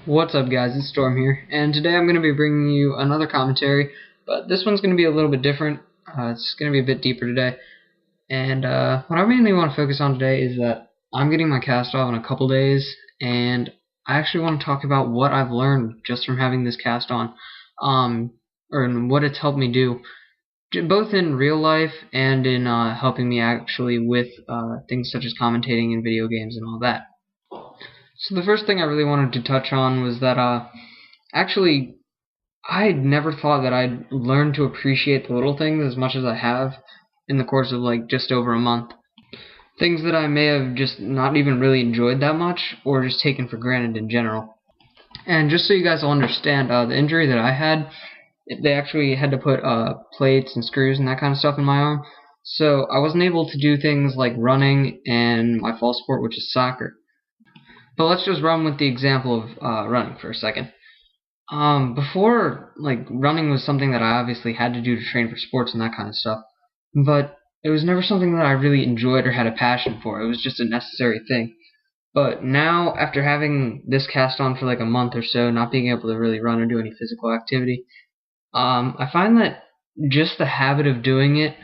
What's up, guys? It's Storm here, and today I'm going to be bringing you another commentary, but this one's going to be a little bit different. It's going to be a bit deeper today, and what I mainly want to focus on today is that I'm getting my cast off in a couple days, and I actually want to talk about what I've learned just from having this cast on, or what it's helped me do, both in real life and in helping me actually with things such as commentating in video games and all that. So the first thing I really wanted to touch on was that actually I had never thought that I'd learn to appreciate the little things as much as I have in the course of like just over a month. Things that I may have just not even really enjoyed that much or just taken for granted in general. And just so you guys will understand, the injury that I had, they actually had to put plates and screws and that kind of stuff in my arm. So I wasn't able to do things like running and my fall sport, which is soccer. But let's just run with the example of running for a second. Before, like, running was something that I obviously had to do to train for sports and that kind of stuff. But it was never something that I really enjoyed or had a passion for. It was just a necessary thing. But now, after having this cast on for like a month or so, not being able to really run or do any physical activity, I find that just the habit of doing it,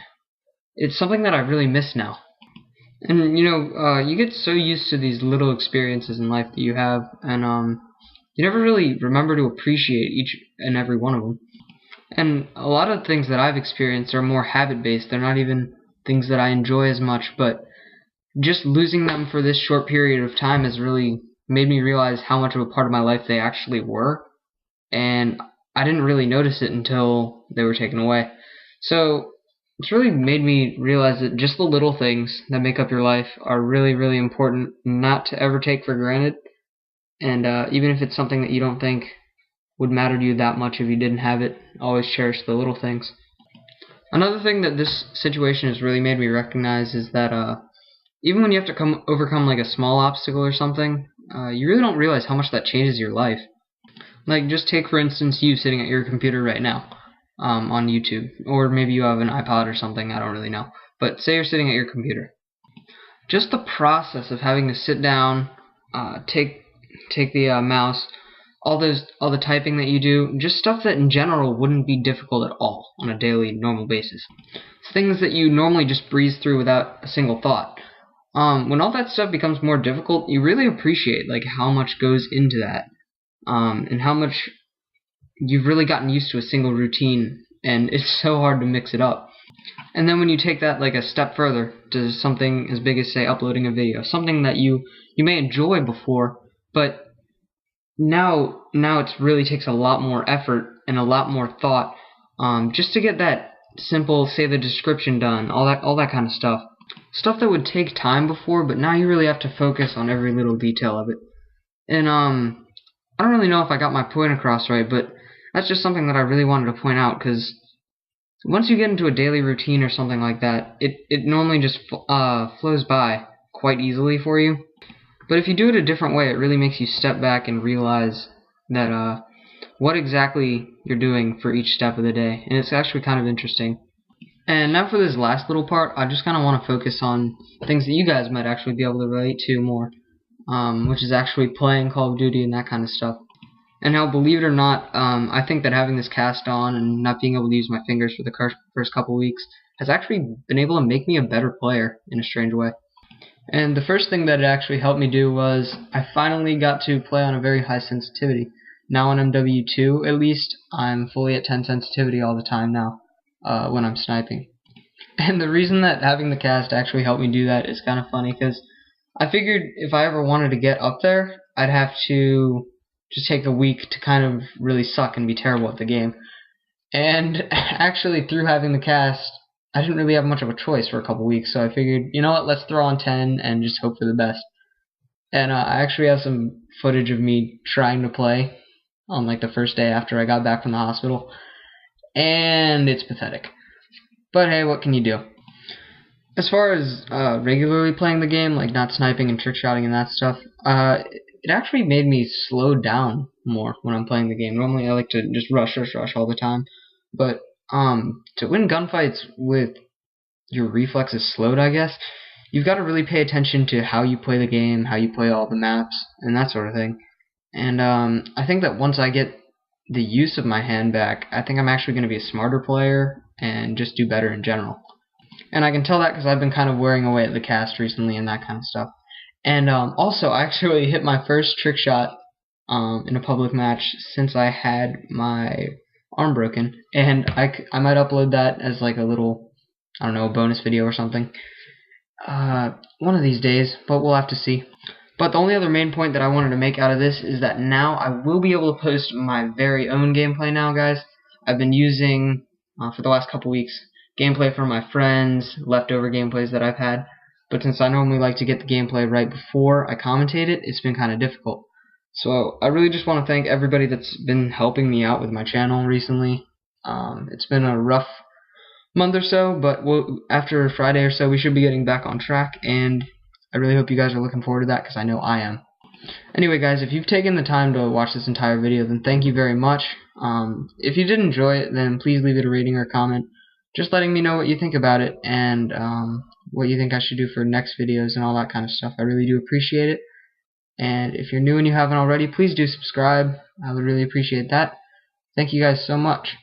it's something that I really miss now. And you get so used to these little experiences in life that you have, and you never really remember to appreciate each and every one of them. And a lot of things that I've experienced are more habit-based. They're not even things that I enjoy as much, but just losing them for this short period of time has really made me realize how much of a part of my life they actually were, and I didn't really notice it until they were taken away. So it's really made me realize that just the little things that make up your life are really, really important not to ever take for granted. And even if it's something that you don't think would matter to you that much if you didn't have it, always cherish the little things. Another thing that this situation has really made me recognize is that even when you have to overcome like a small obstacle or something, you really don't realize how much that changes your life. Like, just take for instance you sitting at your computer right now. On YouTube, or maybe you have an iPod or something, I don't really know. But say you're sitting at your computer. Just the process of having to sit down, take the mouse, all the typing that you do, just stuff that in general wouldn't be difficult at all on a daily, normal basis. It's things that you normally just breeze through without a single thought. When all that stuff becomes more difficult, you really appreciate like how much goes into that, and how much you've really gotten used to a single routine, and it's so hard to mix it up. And then when you take that like a step further to something as big as, say, uploading a video, something that you may enjoy before, but now it really takes a lot more effort and a lot more thought, just to get that simple, say, the description done, all that kind of stuff. Stuff that would take time before, but now you really have to focus on every little detail of it. And I don't really know if I got my point across right, but that's just something that I really wanted to point out, because once you get into a daily routine or something like that, it normally just flows by quite easily for you. But if you do it a different way, it really makes you step back and realize that what exactly you're doing for each step of the day, and it's actually kind of interesting. And now for this last little part, I just kind of want to focus on things that you guys might actually be able to relate to more, which is actually playing Call of Duty and that kind of stuff. And how, believe it or not, I think that having this cast on and not being able to use my fingers for the first couple weeks has actually been able to make me a better player in a strange way. And the first thing that it actually helped me do was I finally got to play on a very high sensitivity. Now on MW2, at least, I'm fully at 10 sensitivity all the time now when I'm sniping. And the reason that having the cast actually helped me do that is kind of funny, because I figured if I ever wanted to get up there, I'd have to just take a week to kind of really suck and be terrible at the game. And actually, through having the cast, I didn't really have much of a choice for a couple weeks, so I figured, you know what, let's throw on 10 and just hope for the best. And I actually have some footage of me trying to play on like the first day after I got back from the hospital, and it's pathetic. But hey, what can you do? As far as regularly playing the game, like not sniping and trick shotting and that stuff, it actually made me slow down more when I'm playing the game. Normally I like to just rush all the time, but to win gunfights with your reflexes slowed, I guess, you've got to really pay attention to how you play the game, how you play all the maps, and that sort of thing. And I think that once I get the use of my hand back, I think I'm actually going to be a smarter player and just do better in general. And I can tell that because I've been kind of wearing away at the cast recently and that kind of stuff. And also, I actually hit my first trick shot in a public match since I had my arm broken. And I might upload that as like a little, I don't know, bonus video or something. One of these days, but we'll have to see. But the only other main point that I wanted to make out of this is that now I will be able to post my very own gameplay now, guys. I've been using, for the last couple weeks, gameplay from my friends, leftover gameplays that I've had. But since I normally like to get the gameplay right before I commentate it, it's been kind of difficult. So I really just want to thank everybody that's been helping me out with my channel recently. It's been a rough month or so, but after Friday or so we should be getting back on track, and I really hope you guys are looking forward to that because I know I am. Anyway, guys, if you've taken the time to watch this entire video, then thank you very much. If you did enjoy it, then please leave it a rating or a comment, just letting me know what you think about it and what you think I should do for next videos and all that kind of stuff. I really do appreciate it. And if you're new and you haven't already, please do subscribe. I would really appreciate that. Thank you guys so much.